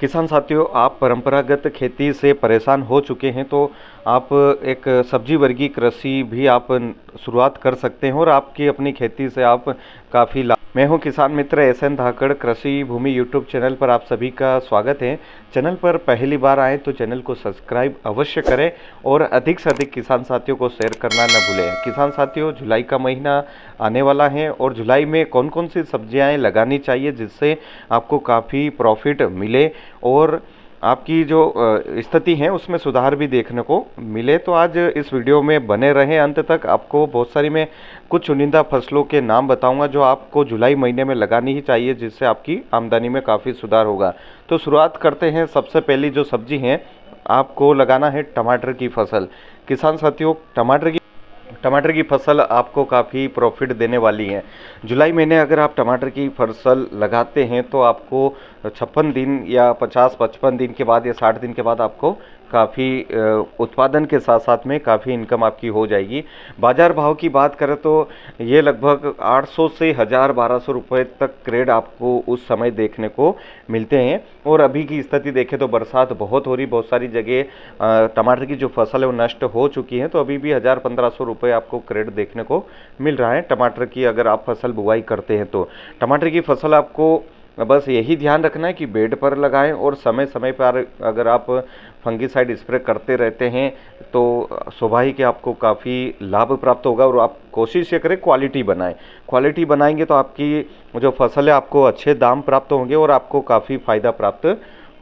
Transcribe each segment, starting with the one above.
किसान साथियों, आप परंपरागत खेती से परेशान हो चुके हैं तो आप एक सब्जी वर्गीय कृषि भी आप शुरुआत कर सकते हैं और आपकी अपनी खेती से आप काफ़ी लाभ। मैं हूं किसान मित्र एसएन धाकड़, कृषि भूमि यूट्यूब चैनल पर आप सभी का स्वागत है। चैनल पर पहली बार आए तो चैनल को सब्सक्राइब अवश्य करें और अधिक से अधिक किसान साथियों को शेयर करना न भूलें। किसान साथियों, जुलाई का महीना आने वाला है और जुलाई में कौन कौन सी सब्जियां लगानी चाहिए जिससे आपको काफ़ी प्रॉफिट मिले और आपकी जो स्थिति है उसमें सुधार भी देखने को मिले। तो आज इस वीडियो में बने रहें अंत तक। आपको बहुत सारी मैं कुछ चुनिंदा फसलों के नाम बताऊंगा जो आपको जुलाई महीने में लगानी ही चाहिए, जिससे आपकी आमदनी में काफ़ी सुधार होगा। तो शुरुआत करते हैं। सबसे पहली जो सब्जी है आपको लगाना है टमाटर की फसल। किसान साथियों, टमाटर की फसल आपको काफ़ी प्रॉफिट देने वाली है। जुलाई महीने अगर आप टमाटर की फसल लगाते हैं तो आपको 56 दिन या 50-55 दिन के बाद या 60 दिन के बाद आपको काफ़ी उत्पादन के साथ साथ में काफ़ी इनकम आपकी हो जाएगी। बाज़ार भाव की बात करें तो ये लगभग 800 से 1000-1200 रुपये तक क्रेड आपको उस समय देखने को मिलते हैं। और अभी की स्थिति देखें तो बरसात बहुत हो रही, बहुत सारी जगह टमाटर की जो फसल है वो नष्ट हो चुकी है, तो अभी भी 1000-1500 रुपये आपको क्रेड देखने को मिल रहा है टमाटर की अगर आप फसल बुआई करते हैं तो। टमाटर की फसल आपको बस यही ध्यान रखना है कि बेड पर लगाएं और समय समय पर अगर आप फंगीसाइड स्प्रे करते रहते हैं तो स्वाभाविक है आपको काफ़ी लाभ प्राप्त होगा। और आप कोशिश ये करें क्वालिटी बनाएं। क्वालिटी बनाएंगे तो आपकी जो फसल है आपको अच्छे दाम प्राप्त होंगे और आपको काफ़ी फ़ायदा प्राप्त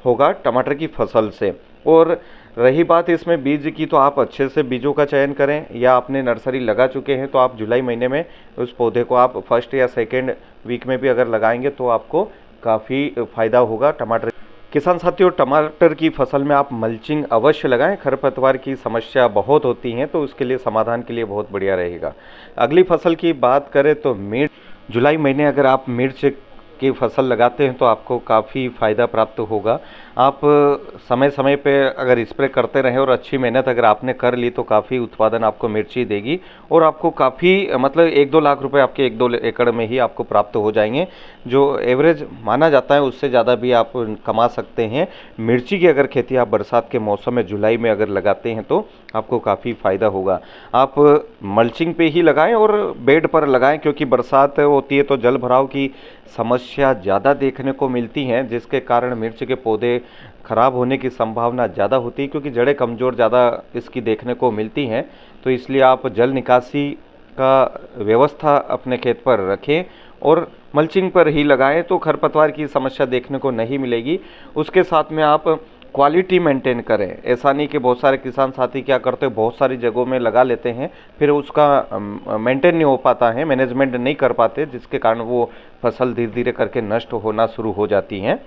होगा टमाटर की फसल से। और रही बात इसमें बीज की, तो आप अच्छे से बीजों का चयन करें, या आपने नर्सरी लगा चुके हैं तो आप जुलाई महीने में उस पौधे को आप फर्स्ट या सेकेंड वीक में भी अगर लगाएंगे तो आपको काफ़ी फ़ायदा होगा टमाटर। किसान साथियों, टमाटर की फसल में आप मल्चिंग अवश्य लगाएं। खरपतवार की समस्या बहुत होती है तो उसके लिए समाधान के लिए बहुत बढ़िया रहेगा। अगली फसल की बात करें तो मिर्च। जुलाई महीने अगर आप मिर्च की फसल लगाते हैं तो आपको काफ़ी फ़ायदा प्राप्त होगा। आप समय समय पे अगर स्प्रे करते रहें और अच्छी मेहनत अगर आपने कर ली तो काफ़ी उत्पादन आपको मिर्ची देगी और आपको काफ़ी मतलब 1-2 लाख रुपए आपके 1-2 एकड़ में ही आपको प्राप्त हो जाएंगे। जो एवरेज माना जाता है उससे ज़्यादा भी आप कमा सकते हैं। मिर्ची की अगर खेती आप बरसात के मौसम में जुलाई में अगर लगाते हैं तो आपको काफ़ी फ़ायदा होगा। आप मल्चिंग पे ही लगाएं और बेड पर लगाएं, क्योंकि बरसात होती है तो जल भराव की समस्या ज़्यादा देखने को मिलती हैं, जिसके कारण मिर्च के पौधे खराब होने की संभावना ज़्यादा होती है, क्योंकि जड़ें कमज़ोर ज़्यादा इसकी देखने को मिलती हैं। तो इसलिए आप जल निकासी का व्यवस्था अपने खेत पर रखें और मल्चिंग पर ही लगाएं तो खरपतवार की समस्या देखने को नहीं मिलेगी। उसके साथ में आप क्वालिटी मेंटेन करें। ऐसा नहीं कि बहुत सारे किसान साथी क्या करते हैं, बहुत सारी जगहों में लगा लेते हैं फिर उसका मेंटेन नहीं हो पाता है, मैनेजमेंट नहीं कर पाते, जिसके कारण वो फसल धीरे धीरे करके नष्ट होना शुरू हो जाती हैं।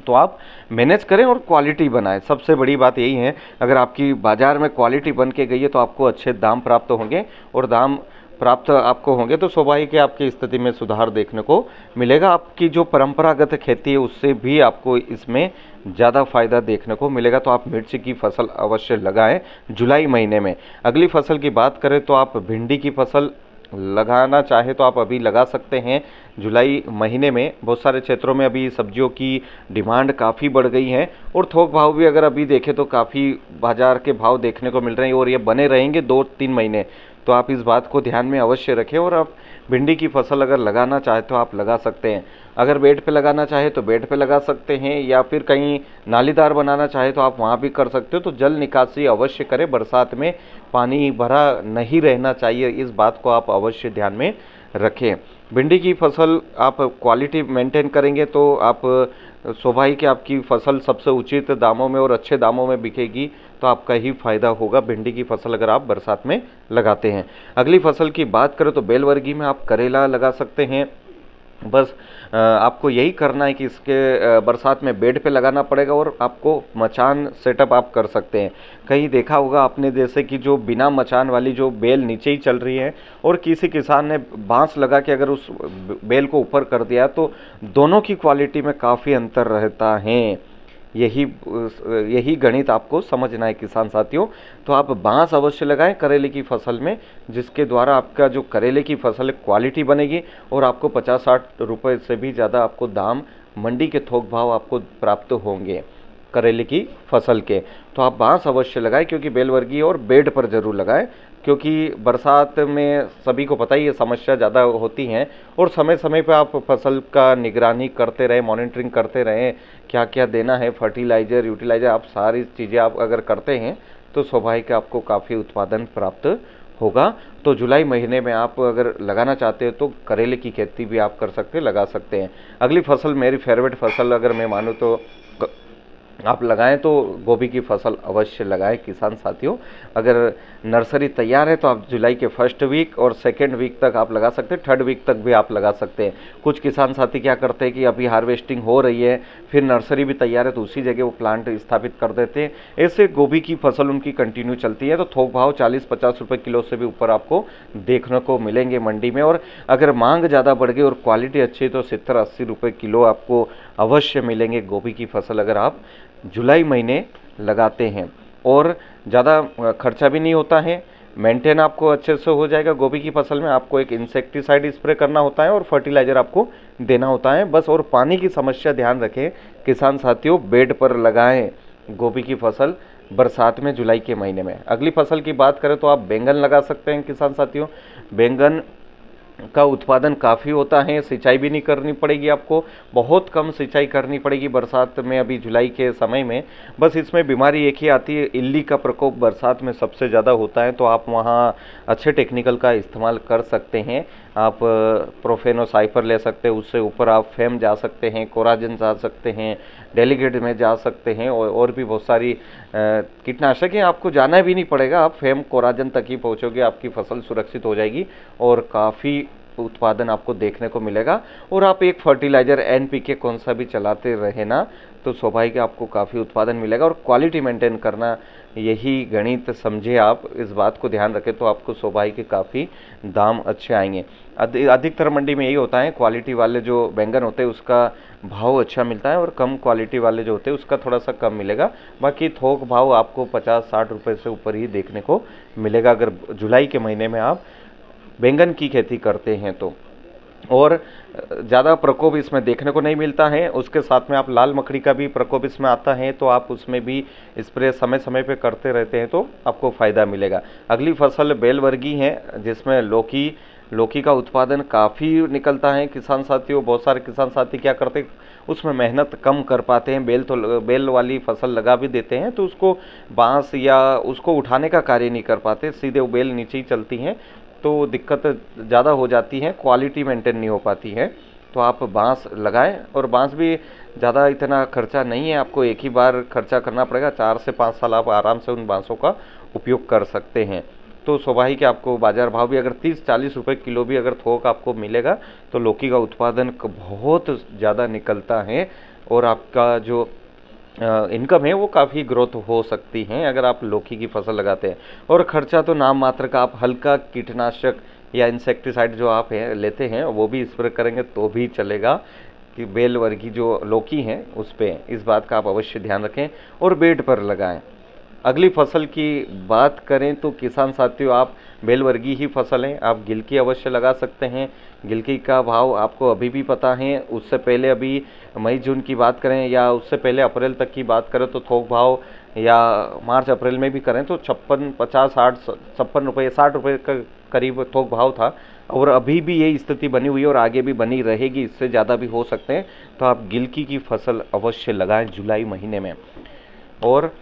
तो आप मैनेज करें और क्वालिटी बनाएं। सबसे बड़ी बात यही है, अगर आपकी बाज़ार में क्वालिटी बन के गई है तो आपको अच्छे दाम प्राप्त होंगे और दाम प्राप्त आपको होंगे तो स्वाभाविक है आपकी स्थिति में सुधार देखने को मिलेगा। आपकी जो परंपरागत खेती है उससे भी आपको इसमें ज़्यादा फायदा देखने को मिलेगा। तो आप मिर्ची की फसल अवश्य लगाएं जुलाई महीने में। अगली फसल की बात करें तो आप भिंडी की फसल लगाना चाहे तो आप अभी लगा सकते हैं जुलाई महीने में। बहुत सारे क्षेत्रों में अभी सब्जियों की डिमांड काफ़ी बढ़ गई है और थोक भाव भी अगर अभी देखें तो काफ़ी बाज़ार के भाव देखने को मिल रहे हैं और ये बने रहेंगे 2-3 महीने। तो आप इस बात को ध्यान में अवश्य रखें और आप भिंडी की फसल अगर लगाना चाहे तो आप लगा सकते हैं। अगर बेड पे लगाना चाहे तो बेड पे लगा सकते हैं, या फिर कहीं नालीदार बनाना चाहे तो आप वहाँ भी कर सकते हो। तो जल निकासी अवश्य करें, बरसात में पानी भरा नहीं रहना चाहिए, इस बात को आप अवश्य ध्यान में रखें। भिंडी की फसल आप क्वालिटी मेंटेन करेंगे तो आप स्वाभाविक है आपकी फसल सबसे उचित दामों में और अच्छे दामों में बिकेगी, तो आपका ही फायदा होगा भिंडी की फसल अगर आप बरसात में लगाते हैं। अगली फसल की बात करें तो बेल वर्गीय में आप करेला लगा सकते हैं। बस आपको यही करना है कि इसके बरसात में बेड पे लगाना पड़ेगा और आपको मचान सेटअप आप कर सकते हैं। कहीं देखा होगा आपने जैसे कि जो बिना मचान वाली जो बेल नीचे ही चल रही है और किसी किसान ने बांस लगा के अगर उस बेल को ऊपर कर दिया तो दोनों की क्वालिटी में काफ़ी अंतर रहता है। यही गणित आपको समझना है किसान साथियों। तो आप बांस अवश्य लगाएं करेले की फसल में, जिसके द्वारा आपका जो करेले की फसल क्वालिटी बनेगी और आपको 50-60 रुपए से भी ज़्यादा आपको दाम मंडी के थोक भाव आपको प्राप्त होंगे करेले की फसल के। तो आप बांस अवश्य लगाएं, क्योंकि बेलवर्गीय और बेड पर ज़रूर लगाएं, क्योंकि बरसात में सभी को पता ही ये समस्या ज़्यादा होती हैं। और समय समय पर आप फसल का निगरानी करते रहें, मॉनिटरिंग करते रहें, क्या क्या देना है, फर्टिलाइज़र, यूटिलाइज़र, आप सारी चीज़ें आप अगर करते हैं तो स्वाभाविक आपको काफ़ी उत्पादन प्राप्त होगा। तो जुलाई महीने में आप अगर लगाना चाहते हो तो करेले की खेती भी आप कर सकते हैं, लगा सकते हैं। अगली फसल, मेरी फेवरेट फसल अगर मैं मानूँ तो आप लगाएं तो गोभी की फसल अवश्य लगाएं किसान साथियों। अगर नर्सरी तैयार है तो आप जुलाई के फर्स्ट वीक और सेकेंड वीक तक आप लगा सकते हैं, थर्ड वीक तक भी आप लगा सकते हैं। कुछ किसान साथी क्या करते हैं कि अभी हार्वेस्टिंग हो रही है, फिर नर्सरी भी तैयार है तो उसी जगह वो प्लांट स्थापित कर देते हैं। ऐसे गोभी की फसल उनकी कंटिन्यू चलती है। तो थोक भाव 40-50 रुपये किलो से भी ऊपर आपको देखने को मिलेंगे मंडी में। और अगर मांग ज़्यादा बढ़ गई और क्वालिटी अच्छी है तो 70-80 रुपये किलो आपको अवश्य मिलेंगे गोभी की फसल, अगर आप जुलाई महीने लगाते हैं। और ज़्यादा खर्चा भी नहीं होता है, मेंटेन आपको अच्छे से हो जाएगा। गोभी की फसल में आपको एक इंसेक्टिसाइड स्प्रे करना होता है और फर्टिलाइज़र आपको देना होता है बस। और पानी की समस्या ध्यान रखें किसान साथियों, बेड पर लगाएं गोभी की फसल बरसात में जुलाई के महीने में। अगली फसल की बात करें तो आप बैंगन लगा सकते हैं किसान साथियों। बैंगन का उत्पादन काफ़ी होता है, सिंचाई भी नहीं करनी पड़ेगी आपको, बहुत कम सिंचाई करनी पड़ेगी बरसात में, अभी जुलाई के समय में। बस इसमें बीमारी एक ही आती है, इल्ली का प्रकोप बरसात में सबसे ज़्यादा होता है। तो आप वहाँ अच्छे टेक्निकल का इस्तेमाल कर सकते हैं। आप प्रोफेनोसाइफर ले सकते हैं, उससे ऊपर आप फेम जा सकते हैं, कोराजन जा सकते हैं, डेलीगेट में जा सकते हैं, और भी बहुत सारी कीटनाशक हैं। आपको जाना भी नहीं पड़ेगा, आप फेम कोराजन तक ही पहुँचोगे, आपकी फसल सुरक्षित हो जाएगी और काफ़ी उत्पादन आपको देखने को मिलेगा। और आप एक फर्टिलाइज़र NPK कौन सा भी चलाते रहे ना, तो स्वाभाविक आपको काफ़ी उत्पादन मिलेगा। और क्वालिटी मेंटेन करना, यही गणित समझे आप, इस बात को ध्यान रखें तो आपको स्वाभाविक काफ़ी दाम अच्छे आएंगे। अधिकतर मंडी में यही होता है, क्वालिटी वाले जो बैंगन होते हैं उसका भाव अच्छा मिलता है और कम क्वालिटी वाले जो होते हैं उसका थोड़ा सा कम मिलेगा। बाकी थोक भाव आपको 50-60 रुपये से ऊपर ही देखने को मिलेगा अगर जुलाई के महीने में आप बैंगन की खेती करते हैं तो। और ज़्यादा प्रकोप इसमें देखने को नहीं मिलता है। उसके साथ में आप लाल मकड़ी का भी प्रकोप इसमें आता है, तो आप उसमें भी स्प्रे समय समय पे करते रहते हैं तो आपको फ़ायदा मिलेगा। अगली फसल बेलवर्गीय है, जिसमें लौकी का उत्पादन काफ़ी निकलता है किसान साथियों। बहुत सारे किसान साथी क्या करते हैं, उसमें मेहनत कम कर पाते हैं, बेल वाली फसल लगा भी देते हैं तो उसको बांस या उसको उठाने का कार्य नहीं कर पाते, सीधे वो बेल नीचे ही चलती हैं, तो दिक्कत ज़्यादा हो जाती है, क्वालिटी मेंटेन नहीं हो पाती है। तो आप बांस लगाएं, और बांस भी ज़्यादा इतना खर्चा नहीं है, आपको एक ही बार खर्चा करना पड़ेगा, 4 से 5 साल आप आराम से उन बांसों का उपयोग कर सकते हैं। तो स्वाभाविक है आपको बाज़ार भाव भी अगर 30-40 रुपये किलो भी अगर थोक आपको मिलेगा तो लौकी का उत्पादन बहुत ज़्यादा निकलता है और आपका जो इनकम है वो काफ़ी ग्रोथ हो सकती है अगर आप लौकी की फसल लगाते हैं। और ख़र्चा तो नाम मात्र का, आप हल्का कीटनाशक या इंसेक्टिसाइड जो आप लेते हैं वो भी स्प्रे करेंगे तो भी चलेगा कि बेल वर्गीय जो लौकी हैं उस पर, इस बात का आप अवश्य ध्यान रखें और बेड पर लगाएं। अगली फसल की बात करें तो किसान साथियों, आप बेलवर्गीय ही फसल हैं, आप गिलकी अवश्य लगा सकते हैं। गिलकी का भाव आपको अभी भी पता है, उससे पहले अभी मई जून की बात करें या उससे पहले अप्रैल तक की बात करें तो थोक भाव, या मार्च अप्रैल में भी करें तो 56, 50, 60, 56 रुपये, 60 रुपये का करीब थोक भाव था। और अभी भी यही स्थिति बनी हुई है और आगे भी बनी रहेगी, इससे ज़्यादा भी हो सकते हैं। तो आप गिलकी की फसल अवश्य लगाएं जुलाई महीने में। और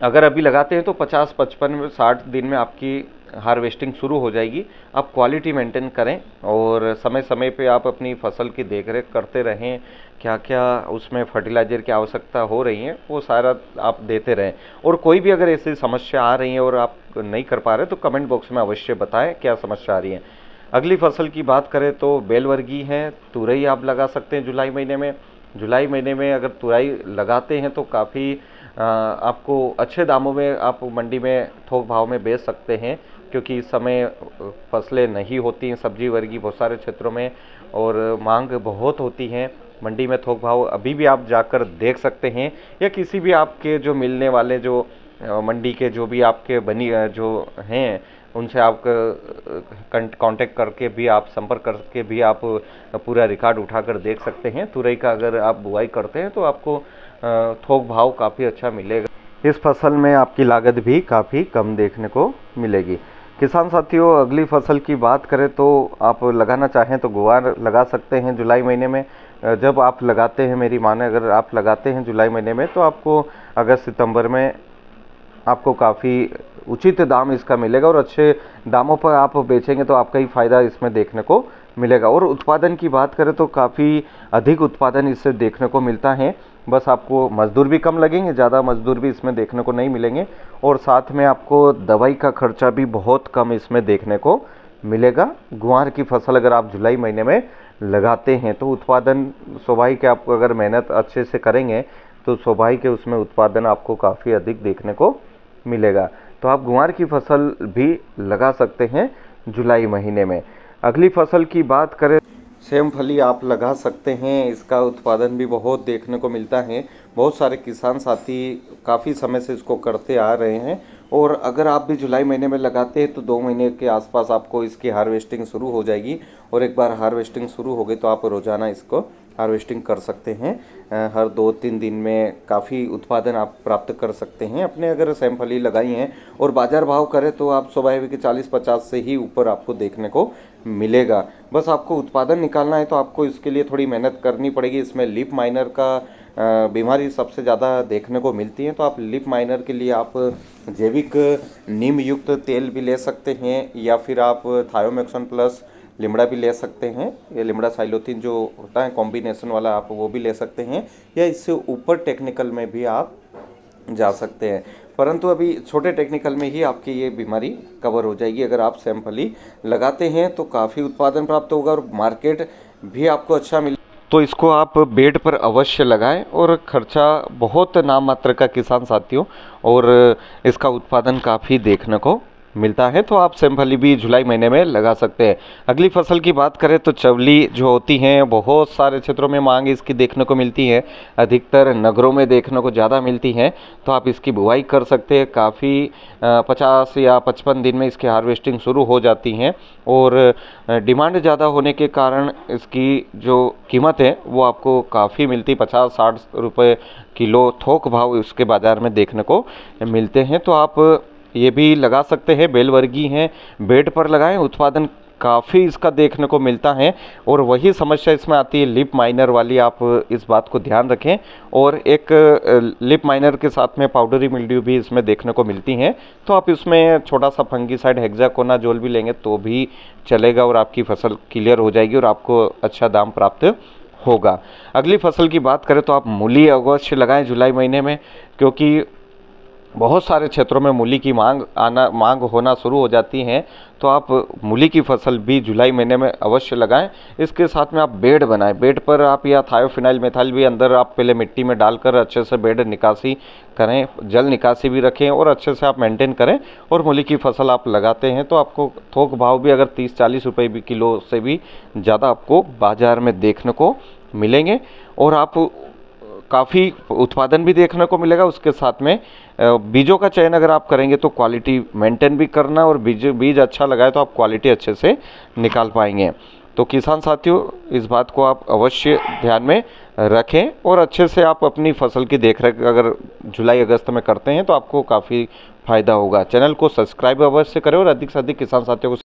अगर अभी लगाते हैं तो 50, 55, 60 दिन में आपकी हार्वेस्टिंग शुरू हो जाएगी। आप क्वालिटी मेंटेन करें और समय समय पे आप अपनी फसल की देखरेख करते रहें, क्या क्या उसमें फर्टिलाइज़र की आवश्यकता हो रही है वो सारा आप देते रहें। और कोई भी अगर ऐसी समस्या आ रही है और आप नहीं कर पा रहे तो कमेंट बॉक्स में अवश्य बताएं क्या समस्या आ रही है। अगली फसल की बात करें तो बेलवर्गीय है, तुरई आप लगा सकते हैं जुलाई महीने में। जुलाई महीने में अगर तुरई लगाते हैं तो काफ़ी आपको अच्छे दामों में आप मंडी में थोक भाव में बेच सकते हैं, क्योंकि इस समय फसलें नहीं होती हैं सब्जी वर्गीय बहुत सारे क्षेत्रों में और मांग बहुत होती है। मंडी में थोक भाव अभी भी आप जाकर देख सकते हैं, या किसी भी आपके जो मिलने वाले जो मंडी के जो भी आपके जो हैं उनसे आप कांटेक्ट करके भी आप संपर्क करके भी आप पूरा रिकॉर्ड उठाकर देख सकते हैं। तुरई का अगर आप बुआई करते हैं तो आपको थोक भाव काफ़ी अच्छा मिलेगा। इस फसल में आपकी लागत भी काफ़ी कम देखने को मिलेगी। किसान साथियों, अगली फसल की बात करें तो आप लगाना चाहें तो गुआर लगा सकते हैं जुलाई महीने में। जब आप लगाते हैं, मेरी माने अगर आप लगाते हैं जुलाई महीने में, तो आपको अगस्त सितंबर में आपको काफ़ी उचित दाम इसका मिलेगा और अच्छे दामों पर आप बेचेंगे तो आपका ही फ़ायदा इसमें देखने को मिलेगा। और उत्पादन की बात करें तो काफ़ी अधिक उत्पादन इससे देखने को मिलता है। बस आपको मज़दूर भी कम लगेंगे, ज़्यादा मज़दूर भी इसमें देखने को नहीं मिलेंगे, और साथ में आपको दवाई का खर्चा भी बहुत कम इसमें देखने को मिलेगा। गुआर की फसल अगर आप जुलाई महीने में लगाते हैं तो उत्पादन स्वाभाविक है, आप अगर मेहनत अच्छे से करेंगे तो स्वाभाविक है उसमें उत्पादन आपको काफ़ी अधिक देखने को मिलेगा। तो आप गुआर की फसल भी लगा सकते हैं जुलाई महीने में। अगली फसल की बात करें, सेमफली आप लगा सकते हैं। इसका उत्पादन भी बहुत देखने को मिलता है। बहुत सारे किसान साथी काफ़ी समय से इसको करते आ रहे हैं, और अगर आप भी जुलाई महीने में लगाते हैं तो 2 महीने के आसपास आपको इसकी हार्वेस्टिंग शुरू हो जाएगी, और एक बार हार्वेस्टिंग शुरू हो गई तो आप रोज़ाना इसको हार्वेस्टिंग कर सकते हैं। हर 2-3 दिन में काफ़ी उत्पादन आप प्राप्त कर सकते हैं अपने अगर सेमफली लगाई हैं। और बाज़ार भाव करें तो आप स्वाभाविक 40-50 से ही ऊपर आपको देखने को मिलेगा। बस आपको उत्पादन निकालना है तो आपको इसके लिए थोड़ी मेहनत करनी पड़ेगी। इसमें लीफ माइनर का बीमारी सबसे ज़्यादा देखने को मिलती है, तो आप लीफ माइनर के लिए आप जैविक नीम युक्त तेल भी ले सकते हैं, या फिर आप थायोमेक्सोन प्लस लिमड़ा भी ले सकते हैं। ये लिमड़ा साइलोथिन जो होता है कॉम्बिनेशन वाला, आप वो भी ले सकते हैं, या इससे ऊपर टेक्निकल में भी आप जा सकते हैं। परंतु अभी छोटे टेक्निकल में ही आपकी ये बीमारी कवर हो जाएगी। अगर आप सेमफली लगाते हैं तो काफ़ी उत्पादन प्राप्त होगा और मार्केट भी आपको अच्छा मिले। तो इसको आप बेड पर अवश्य लगाएं, और खर्चा बहुत नाम मात्र का किसान साथियों, और इसका उत्पादन काफ़ी देखने को मिलता है। तो आप सेमफली भी जुलाई महीने में लगा सकते हैं। अगली फसल की बात करें तो चवली जो होती हैं, बहुत सारे क्षेत्रों में मांग इसकी देखने को मिलती है, अधिकतर नगरों में देखने को ज़्यादा मिलती है। तो आप इसकी बुआई कर सकते हैं। काफ़ी 50 या 55 दिन में इसकी हार्वेस्टिंग शुरू हो जाती हैं, और डिमांड ज़्यादा होने के कारण इसकी जो कीमत है वो आपको काफ़ी मिलती, 50-60 रुपये किलो थोक भाव इसके बाज़ार में देखने को मिलते हैं। तो आप ये भी लगा सकते हैं। बेलवर्गीय हैं, बेड पर लगाएं, उत्पादन काफ़ी इसका देखने को मिलता है। और वही समस्या इसमें आती है लीफ माइनर वाली, आप इस बात को ध्यान रखें। और एक लीफ माइनर के साथ में पाउडरी मिल्ड्यू भी इसमें देखने को मिलती हैं, तो आप इसमें छोटा सा फंगीसाइड हेक्साकोनाजोल भी लेंगे तो भी चलेगा, और आपकी फसल क्लियर हो जाएगी और आपको अच्छा दाम प्राप्त होगा। अगली फसल की बात करें तो आप मूली अवश्य लगाएं जुलाई महीने में, क्योंकि बहुत सारे क्षेत्रों में मूली की मांग होना शुरू हो जाती हैं। तो आप मूली की फसल भी जुलाई महीने में अवश्य लगाएं। इसके साथ में आप बेड बनाएं। बेड पर आप या थायोफिनाइल मेथाइल भी अंदर आप पहले मिट्टी में डालकर अच्छे से बेड निकासी करें, जल निकासी भी रखें, और अच्छे से आप मेंटेन करें, और मूली की फसल आप लगाते हैं तो आपको थोक भाव भी अगर 30-40 रुपये भी किलो से भी ज़्यादा आपको बाज़ार में देखने को मिलेंगे, और आप काफ़ी उत्पादन भी देखने को मिलेगा। उसके साथ में बीजों का चयन अगर आप करेंगे तो क्वालिटी मेंटेन भी करना, और बीज अच्छा लगाए तो आप क्वालिटी अच्छे से निकाल पाएंगे। तो किसान साथियों, इस बात को आप अवश्य ध्यान में रखें, और अच्छे से आप अपनी फसल की देखरेख अगर जुलाई अगस्त में करते हैं तो आपको काफ़ी फ़ायदा होगा। चैनल को सब्सक्राइब अवश्य करें, और अधिक से अधिक किसान साथियों को